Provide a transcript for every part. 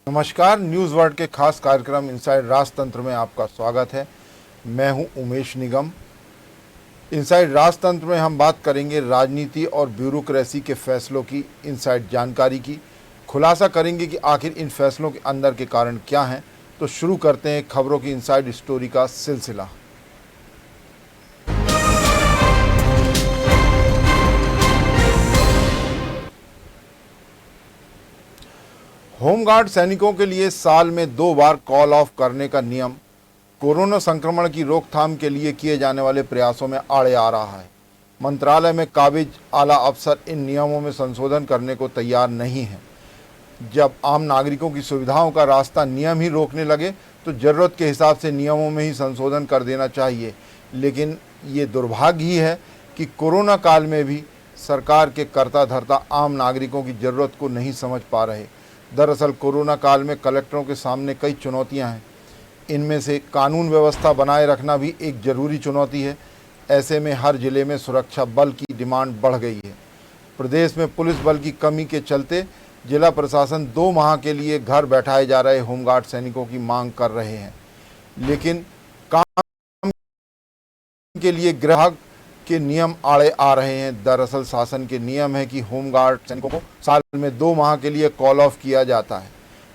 नमस्कार, news world के खास कार्यक्रम इनसाइड राजतंत्र में आपका स्वागत है। मैं हूं उमेश निगम। इनसाइड राजतंत्र में हम बात करेंगे राजनीति और ब्यूरोक्रेसी के फैसलों की इनसाइड जानकारी की। खुलासा करेंगे कि आखिर इन फैसलों के अंदर के कारण क्या हैं। तो शुरू करते हैं खबरों की इनसाइड स्टोरी का सिलसिला। होमगार्ड सैनिकों के लिए साल में 2 बार कॉल ऑफ करने का नियम कोरोना संक्रमण की रोकथाम के लिए किए जाने वाले प्रयासों में आड़े आ रहा है। मंत्रालय में काबिज आला अफसर इन नियमों में संशोधन करने को तैयार नहीं है। जब आम नागरिकों की सुविधाओं का रास्ता नियम ही रोकने लगे तो ज़रूरत के हिसाब से नियमों में ही संशोधन कर देना चाहिए। लेकिन ये दुर्भाग्य ही है कि कोरोना काल में भी सरकार के कर्ता धर्ता आम नागरिकों की ज़रूरत को नहीं समझ पा रहे। दरअसल कोरोना काल में कलेक्टरों के सामने कई चुनौतियां हैं। इनमें से कानून व्यवस्था बनाए रखना भी एक ज़रूरी चुनौती है। ऐसे में हर जिले में सुरक्षा बल की डिमांड बढ़ गई है। प्रदेश में पुलिस बल की कमी के चलते जिला प्रशासन 2 माह के लिए घर बैठाए जा रहे होमगार्ड सैनिकों की मांग कर रहे हैं, लेकिन काम के लिए गृह के नियम आड़े आ रहे हैं। दरअसल शासन के नियम है कि होमगार्ड सैनिकों को साल में 2 माह के लिए कॉल ऑफ किया जाता है।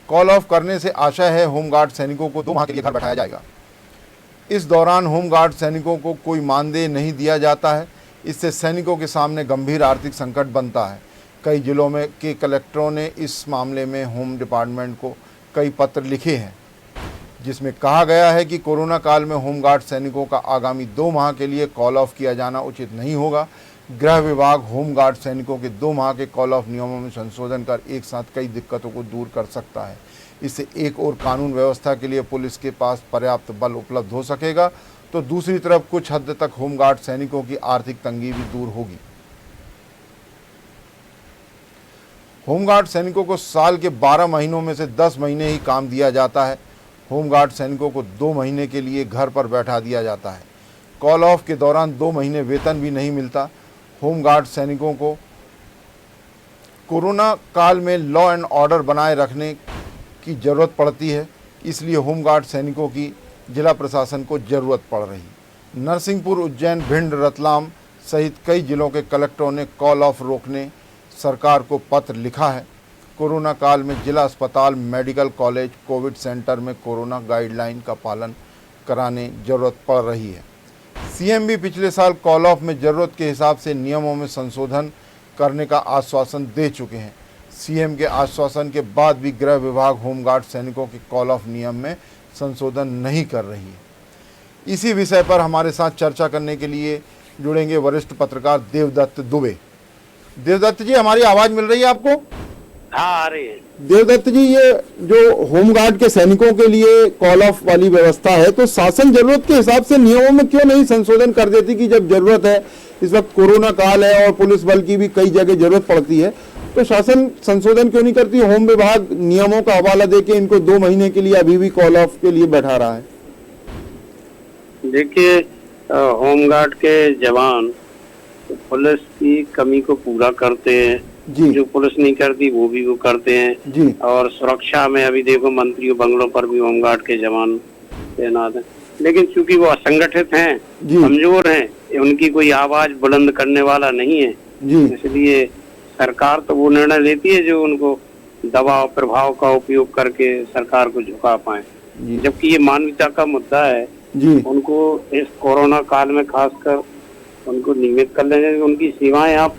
कॉल ऑफ करने से आशा है होमगार्ड सैनिकों को 2 माह के लिए घर बैठाया जाएगा। इस दौरान होमगार्ड सैनिकों को कोई मानदेय नहीं दिया जाता है। इससे सैनिकों के सामने गंभीर आर्थिक संकट बनता है। कई जिलों में के कलेक्टरों ने इस मामले में होम डिपार्टमेंट को कई पत्र लिखे हैं, जिसमें कहा गया है कि कोरोना काल में होमगार्ड सैनिकों का आगामी 2 माह के लिए कॉल ऑफ किया जाना उचित नहीं होगा। गृह विभाग होमगार्ड सैनिकों के 2 माह के कॉल ऑफ नियमों में संशोधन कर एक साथ कई दिक्कतों को दूर कर सकता है। इससे एक और कानून व्यवस्था के लिए पुलिस के पास पर्याप्त बल उपलब्ध हो सकेगा, तो दूसरी तरफ कुछ हद तक होमगार्ड सैनिकों की आर्थिक तंगी भी दूर होगी। होमगार्ड सैनिकों को साल के 12 महीनों में से 10 महीने ही काम दिया जाता है। होमगार्ड सैनिकों को 2 महीने के लिए घर पर बैठा दिया जाता है। कॉल ऑफ के दौरान 2 महीने वेतन भी नहीं मिलता। होमगार्ड सैनिकों को कोरोना काल में लॉ एंड ऑर्डर बनाए रखने की ज़रूरत पड़ती है, इसलिए होमगार्ड सैनिकों की जिला प्रशासन को ज़रूरत पड़ रही। नरसिंहपुर, उज्जैन, भिंड, रतलाम सहित कई जिलों के कलेक्टरों ने कॉल ऑफ रोकने सरकार को पत्र लिखा है। कोरोना काल में जिला अस्पताल, मेडिकल कॉलेज, कोविड सेंटर में कोरोना गाइडलाइन का पालन कराने ज़रूरत पड़ रही है। सीएम भी पिछले साल कॉल ऑफ में ज़रूरत के हिसाब से नियमों में संशोधन करने का आश्वासन दे चुके हैं। सीएम के आश्वासन के बाद भी गृह विभाग होमगार्ड सैनिकों के कॉल ऑफ नियम में संशोधन नहीं कर रही है। इसी विषय पर हमारे साथ चर्चा करने के लिए जुड़ेंगे वरिष्ठ पत्रकार देवदत्त दुबे। देवदत्त जी, हमारी आवाज़ मिल रही है आपको? हाँ, आ रही है। देवदत्त जी, ये जो होमगार्ड के सैनिकों के लिए कॉल ऑफ वाली व्यवस्था है, तो शासन जरूरत के हिसाब से नियमों में क्यों नहीं संशोधन कर देती कि जब जरूरत है, इस वक्त कोरोना काल है और पुलिस बल की भी कई जगह जरूरत पड़ती है, तो शासन संशोधन क्यों नहीं करती? होम विभाग नियमों का हवाला देके इनको 2 महीने के लिए अभी भी कॉल ऑफ के लिए बैठा रहा है। देखिए, होमगार्ड के जवान पुलिस की कमी को पूरा करते हैं जी। जो पुलिस नहीं करती वो भी वो करते हैं जी। और सुरक्षा में अभी देखो मंत्रियों बंगलों पर भी होमगार्ड के जवान तैनात हैं, लेकिन चूंकि वो असंगठित हैं, कमजोर हैं, उनकी कोई आवाज बुलंद करने वाला नहीं है, इसलिए सरकार तो वो निर्णय लेती है जो उनको दबाव प्रभाव का उपयोग करके सरकार को झुका पाए। जबकि ये मानवता का मुद्दा है, उनको इस कोरोना काल में खासकर उनको नियमित कर लेने, उनकी सेवाएं आप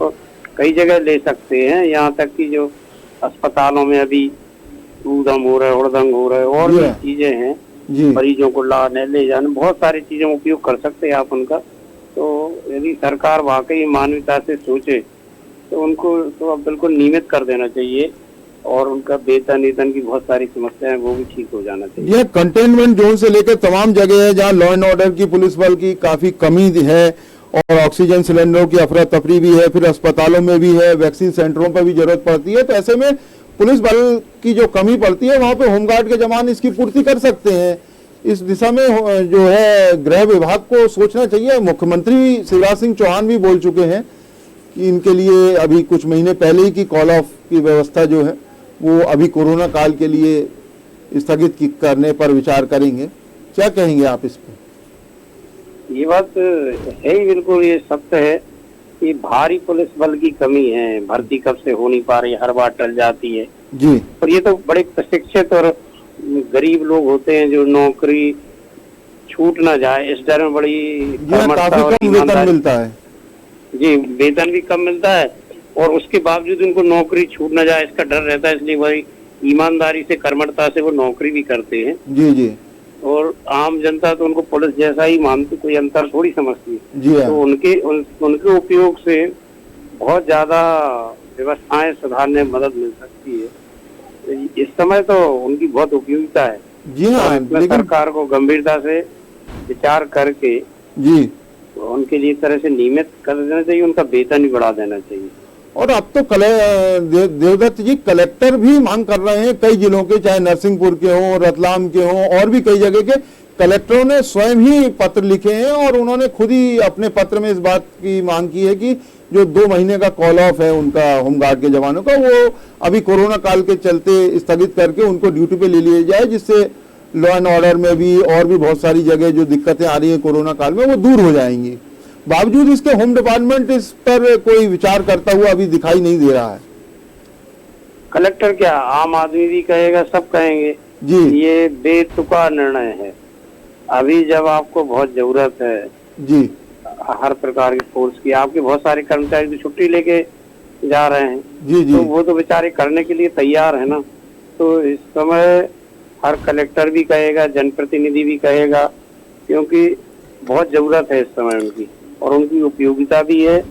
कई जगह ले सकते हैं। यहाँ तक कि जो अस्पतालों में अभी ऊधम हो रहा है, हुड़दंग हो रहा है और भी चीजें हैं, मरीजों को लाने ले जाने, बहुत सारी चीजें उपयोग कर सकते हैं आप उनका। तो यदि सरकार वाकई मानवता से सोचे तो उनको तो अब बिल्कुल नियमित कर देना चाहिए और उनका वेतन की बहुत सारी समस्याएं वो भी ठीक हो जाना चाहिए। यह कंटेनमेंट जोन से लेकर तमाम जगह है जहाँ लॉ एंड ऑर्डर की, पुलिस बल की काफी कमी है और ऑक्सीजन सिलेंडरों की अफरा तफरी भी है, फिर अस्पतालों में भी है, वैक्सीन सेंटरों पर भी जरूरत पड़ती है। तो ऐसे में पुलिस बल की जो कमी पड़ती है वहाँ पे होमगार्ड के जवान इसकी पूर्ति कर सकते हैं। इस दिशा में जो है गृह विभाग को सोचना चाहिए। मुख्यमंत्री शिवराज सिंह चौहान भी बोल चुके हैं कि इनके लिए अभी कुछ महीने पहले ही की कॉल ऑफ की व्यवस्था जो है वो अभी कोरोना काल के लिए स्थगित करने पर विचार करेंगे। क्या कहेंगे आप इस पर? ये बात है ही, बिल्कुल ये सत्य है कि भारी पुलिस बल की कमी है। भर्ती कब से हो नहीं पा रही, हर बार टल जाती है। जी और ये तो बड़े प्रशिक्षित और गरीब लोग होते हैं जो नौकरी छूट ना जाए इस डर में बड़ी कर्मठता काफी और कम वेतन ईमानदारी। मिलता है। जी, वेतन भी कम मिलता है और उसके बावजूद उनको नौकरी छूट ना जाए इसका डर रहता है, इसलिए बड़ी ईमानदारी से कर्मठता से वो नौकरी भी करते हैं। जी जी और आम जनता तो उनको पुलिस जैसा ही मानती, कोई अंतर थोड़ी समझती है। जी हाँ। तो उनके उपयोग से बहुत ज्यादा व्यवस्थाएं सुधारने में मदद मिल सकती है। इस समय तो उनकी बहुत उपयोगिता है। जी हाँ, लेकिन सरकार को गंभीरता से विचार करके जी उनके लिए तरह से नियमित कर देना चाहिए, उनका वेतन भी बढ़ा देना चाहिए। और अब तो देवदत्त जी कलेक्टर भी मांग कर रहे हैं, कई जिलों के, चाहे नरसिंहपुर के हों, रतलाम के हों, और भी कई जगह के कलेक्टरों ने स्वयं ही पत्र लिखे हैं और उन्होंने खुद ही अपने पत्र में इस बात की मांग की है कि जो 2 महीने का कॉल ऑफ है उनका होमगार्ड के जवानों का, वो अभी कोरोना काल के चलते स्थगित करके उनको ड्यूटी पे ले लिया जाए, जिससे लॉ एंड ऑर्डर में भी और भी बहुत सारी जगह जो दिक्कतें आ रही है कोरोना काल में वो दूर हो जाएंगी। बावजूद इसके होम डिपार्टमेंट इस पर कोई विचार करता हुआ अभी दिखाई नहीं दे रहा है। कलेक्टर क्या, आम आदमी भी कहेगा, सब कहेंगे जी ये बेतुका निर्णय है। अभी जब आपको बहुत जरूरत है जी हर प्रकार की फोर्स की, आपके बहुत सारे कर्मचारी तो छुट्टी लेके जा रहे हैं, जी जी तो वो तो बेचारे करने के लिए तैयार है ना। तो इस समय हर कलेक्टर भी कहेगा, जनप्रतिनिधि भी कहेगा, क्योंकि बहुत जरूरत है इस समय उनकी, और उनकी उपयोगिता भी है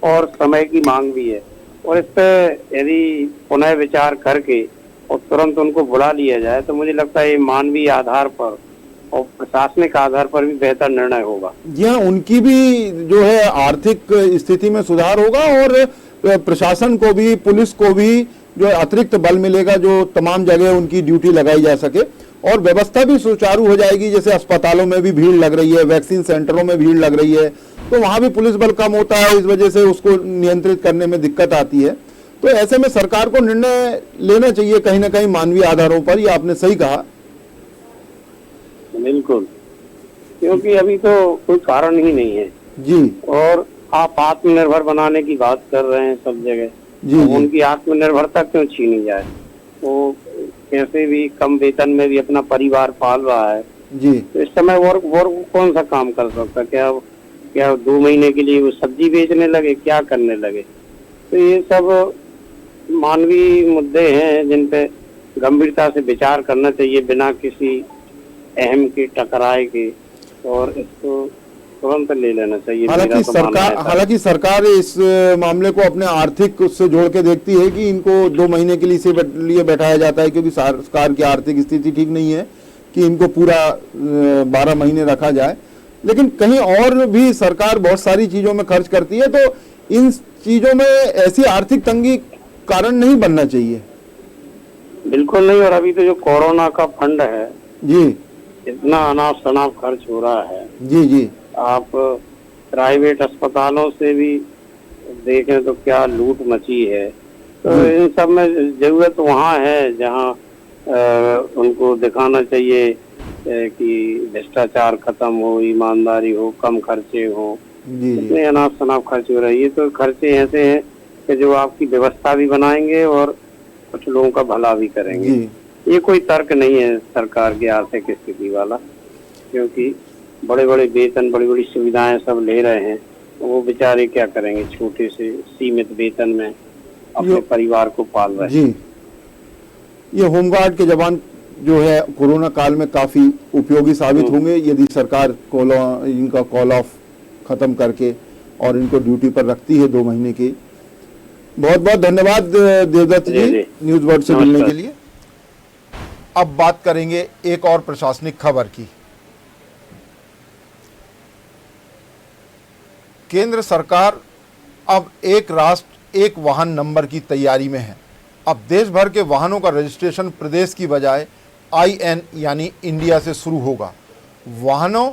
और समय की मांग भी है। और इस पर यदि पुनः विचार करके और तुरंत उनको बुला लिया जाए तो मुझे लगता है ये मानवीय आधार पर और प्रशासनिक आधार पर भी बेहतर निर्णय होगा। जी हाँ, उनकी भी जो है आर्थिक स्थिति में सुधार होगा और प्रशासन को भी, पुलिस को भी जो अतिरिक्त बल मिलेगा, जो तमाम जगह उनकी ड्यूटी लगाई जा सके, और व्यवस्था भी सुचारू हो जाएगी। जैसे अस्पतालों में भी भीड़ लग रही है, वैक्सीन सेंटरों में भीड़ लग रही है, तो वहां भी पुलिस बल कम होता है, इस वजह से उसको नियंत्रित करने में दिक्कत आती है। तो ऐसे में सरकार को निर्णय लेना चाहिए कहीं ना कहीं मानवीय आधारों पर, ये आपने सही कहा। बिल्कुल, क्योंकि अभी तो कोई कारण ही नहीं है जी। और आप आत्मनिर्भर बनाने की बात कर रहे हैं सब जगह, जी जी उनकी आत्मनिर्भरता क्यों छीनी जाए? वो कैसे भी कम वेतन में भी अपना परिवार पाल रहा है। जी तो इस समय वो कौन सा काम कर सकता? क्या 2 महीने के लिए वो सब्जी बेचने लगे, क्या करने लगे? तो ये सब मानवीय मुद्दे हैं जिन पे गंभीरता से विचार करना चाहिए बिना किसी अहम के टकराए के, और इसको तुरंत ले लेना चाहिए। हालांकि सरकार इस मामले को अपने आर्थिक उससे जोड़ के देखती है कि इनको 2 महीने के लिए बैठाया जाता है, क्योंकि सरकार की आर्थिक स्थिति ठीक नहीं है कि इनको पूरा 12 महीने रखा जाए। लेकिन कहीं और भी सरकार बहुत सारी चीजों में खर्च करती है, तो इन चीजों में ऐसी आर्थिक तंगी कारण नहीं बनना चाहिए। बिल्कुल नहीं। और अभी तो जो कोरोना का फंड है जी, इतना अनाप शनाप खर्च हो रहा है। जी जी आप प्राइवेट अस्पतालों से भी देखें तो क्या लूट मची है। तो इन सब में जरूरत वहाँ है जहाँ उनको दिखाना चाहिए कि भ्रष्टाचार खत्म हो, ईमानदारी हो, कम खर्चे हो। इतने अनाप शनाप खर्च हो रही है, तो खर्चे ऐसे हैं कि जो आपकी व्यवस्था भी बनाएंगे और कुछ लोगों का भला भी करेंगे। ये कोई तर्क नहीं है सरकार की आर्थिक स्थिति वाला, क्योंकि बड़े बड़े वेतन, बड़ी बड़ी सुविधाएं सब ले रहे हैं, तो वो बेचारे क्या करेंगे? छोटे से सीमित वेतन में अपने परिवार को पाल रहे हैं। जी, ये होमगार्ड के जवान जो है कोरोना काल में काफी उपयोगी साबित होंगे यदि सरकार इनका कॉल ऑफ खत्म करके और इनको ड्यूटी पर रखती है 2 महीने की। बहुत बहुत धन्यवाद देवदत्त जी न्यूज वर्ल्ड से मिलने के लिए। अब बात करेंगे एक और प्रशासनिक खबर की। केंद्र सरकार अब एक राष्ट्र एक वाहन नंबर की तैयारी में है। अब देश भर के वाहनों का रजिस्ट्रेशन प्रदेश की बजाय IN यानी इंडिया से शुरू होगा। वाहनों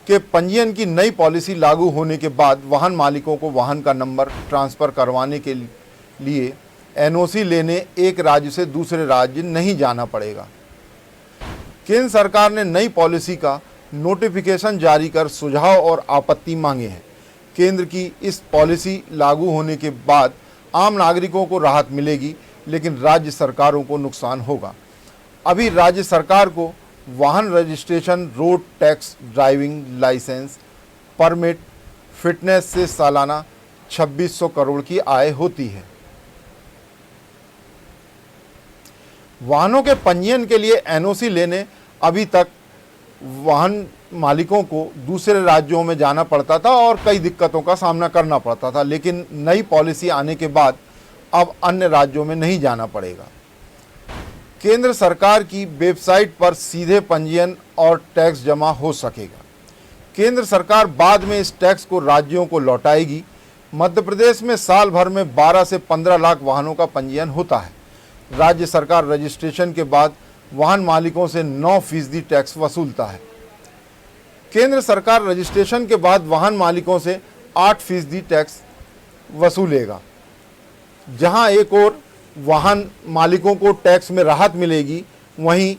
के पंजीयन की नई पॉलिसी लागू होने के बाद वाहन मालिकों को वाहन का नंबर ट्रांसफ़र करवाने के लिए NOC लेने एक राज्य से दूसरे राज्य नहीं जाना पड़ेगा। केंद्र सरकार ने नई पॉलिसी का नोटिफिकेशन जारी कर सुझाव और आपत्ति मांगे हैं। केंद्र की इस पॉलिसी लागू होने के बाद आम नागरिकों को राहत मिलेगी, लेकिन राज्य सरकारों को नुकसान होगा। अभी राज्य सरकार को वाहन registration, road tax, driving licence, permit, fitness से सालाना 2600 करोड़ की आय होती है। वाहनों के पंजीयन के लिए एनओसी लेने अभी तक वाहन मालिकों को दूसरे राज्यों में जाना पड़ता था और कई दिक्कतों का सामना करना पड़ता था, लेकिन नई पॉलिसी आने के बाद अब अन्य राज्यों में नहीं जाना पड़ेगा। केंद्र सरकार की वेबसाइट पर सीधे पंजीयन और टैक्स जमा हो सकेगा। केंद्र सरकार बाद में इस टैक्स को राज्यों को लौटाएगी। मध्य प्रदेश में साल भर में 12 से 15 लाख वाहनों का पंजीयन होता है। राज्य सरकार रजिस्ट्रेशन के बाद वाहन मालिकों से 9% टैक्स वसूलता है। केंद्र सरकार रजिस्ट्रेशन के बाद वाहन मालिकों से 8% टैक्स वसूलेगा। जहां एक और वाहन मालिकों को टैक्स में राहत मिलेगी, वहीं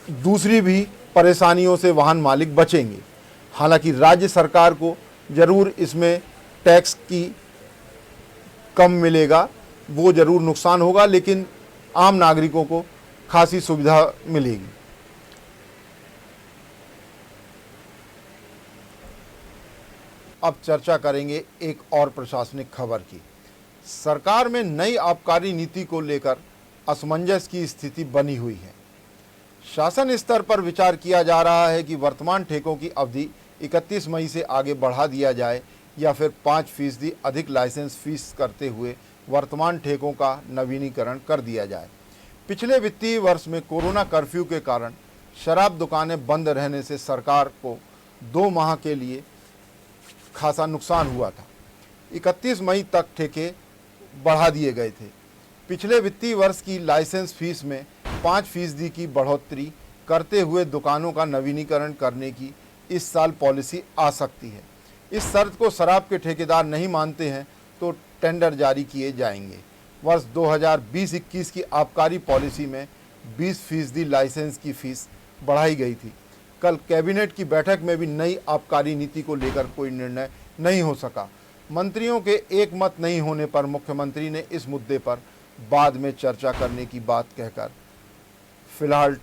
दूसरी भी परेशानियों से वाहन मालिक बचेंगे। हालांकि राज्य सरकार को ज़रूर इसमें टैक्स की कम मिलेगा, वो ज़रूर नुकसान होगा, लेकिन आम नागरिकों को खासी सुविधा मिलेगी। अब चर्चा करेंगे एक और प्रशासनिक खबर की। सरकार में नई आबकारी नीति को लेकर असमंजस की स्थिति बनी हुई है। शासन स्तर पर विचार किया जा रहा है कि वर्तमान ठेकों की अवधि 31 मई से आगे बढ़ा दिया जाए या फिर 5% अधिक लाइसेंस फीस करते हुए वर्तमान ठेकों का नवीनीकरण कर दिया जाए। पिछले वित्तीय वर्ष में कोरोना कर्फ्यू के कारण शराब दुकानें बंद रहने से सरकार को 2 माह के लिए खासा नुकसान हुआ था। 31 मई तक ठेके बढ़ा दिए गए थे। पिछले वित्तीय वर्ष की लाइसेंस फीस में 5% की बढ़ोतरी करते हुए दुकानों का नवीनीकरण करने की इस साल पॉलिसी आ सकती है। इस शर्त को शराब के ठेकेदार नहीं मानते हैं तो टेंडर जारी किए जाएंगे। वर्ष 2020-21 की आबकारी पॉलिसी में 20% लाइसेंस की फीस बढ़ाई गई थी। कल कैबिनेट की बैठक में भी नई आबकारी नीति को लेकर कोई निर्णय नहीं हो सका। मंत्रियों के एक मत नहीं होने पर मुख्यमंत्री ने इस मुद्दे पर बाद में चर्चा करने की बात कहकर फिलहाल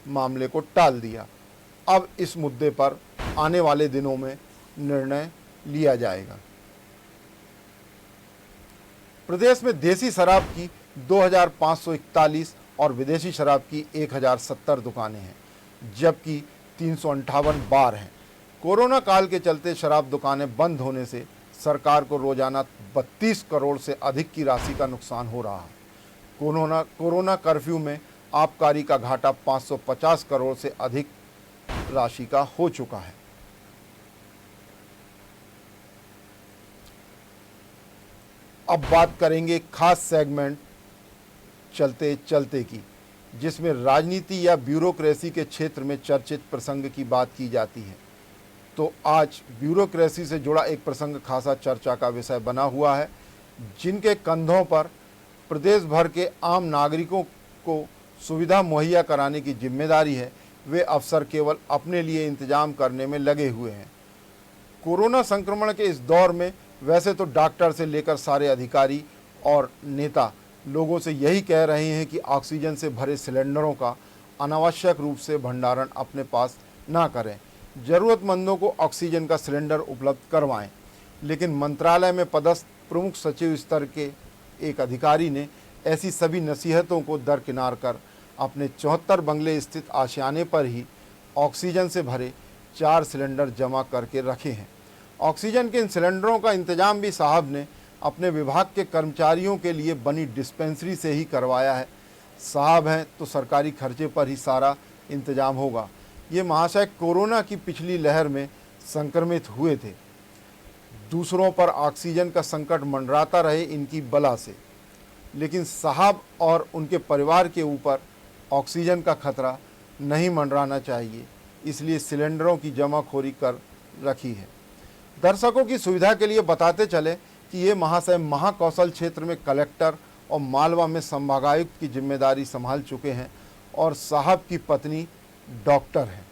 मामले को टाल दिया। अब इस मुद्दे पर आने वाले दिनों में निर्णय लिया जाएगा। प्रदेश में देसी शराब की 2541 और विदेशी शराब की 1070 दुकानें हैं, जबकि 358 बार हैं। कोरोना काल के चलते शराब दुकानें बंद होने से सरकार को रोजाना 32 करोड़ से अधिक की राशि का नुकसान हो रहा है। कोरोना कर्फ्यू में आबकारी का घाटा 550 करोड़ से अधिक राशि का हो चुका है। अब बात करेंगे खास सेगमेंट चलते चलते की, जिसमें राजनीति या ब्यूरोक्रेसी के क्षेत्र में चर्चित प्रसंग की बात की जाती है। तो आज ब्यूरोक्रेसी से जुड़ा एक प्रसंग खासा चर्चा का विषय बना हुआ है। जिनके कंधों पर प्रदेश भर के आम नागरिकों को सुविधा मुहैया कराने की जिम्मेदारी है, वे अफसर केवल अपने लिए इंतजाम करने में लगे हुए हैं। कोरोना संक्रमण के इस दौर में वैसे तो डॉक्टर से लेकर सारे अधिकारी और नेता लोगों से यही कह रहे हैं कि ऑक्सीजन से भरे सिलेंडरों का अनावश्यक रूप से भंडारण अपने पास ना करें, ज़रूरतमंदों को ऑक्सीजन का सिलेंडर उपलब्ध करवाएं। लेकिन मंत्रालय में पदस्थ प्रमुख सचिव स्तर के एक अधिकारी ने ऐसी सभी नसीहतों को दरकिनार कर अपने 74 बंगले स्थित आशियाने पर ही ऑक्सीजन से भरे 4 सिलेंडर जमा करके रखे हैं। ऑक्सीजन के इन सिलेंडरों का इंतजाम भी साहब ने अपने विभाग के कर्मचारियों के लिए बनी डिस्पेंसरी से ही करवाया है। साहब हैं तो सरकारी खर्चे पर ही सारा इंतजाम होगा। ये महाशय कोरोना की पिछली लहर में संक्रमित हुए थे। दूसरों पर ऑक्सीजन का संकट मंडराता रहे इनकी बला से, लेकिन साहब और उनके परिवार के ऊपर ऑक्सीजन का खतरा नहीं मंडराना चाहिए, इसलिए सिलेंडरों की जमाखोरी कर रखी है। दर्शकों की सुविधा के लिए बताते चले कि ये महाशय महाकौशल क्षेत्र में कलेक्टर और मालवा में संभागायुक्त की जिम्मेदारी संभाल चुके हैं और साहब की पत्नी डॉक्टर हैं।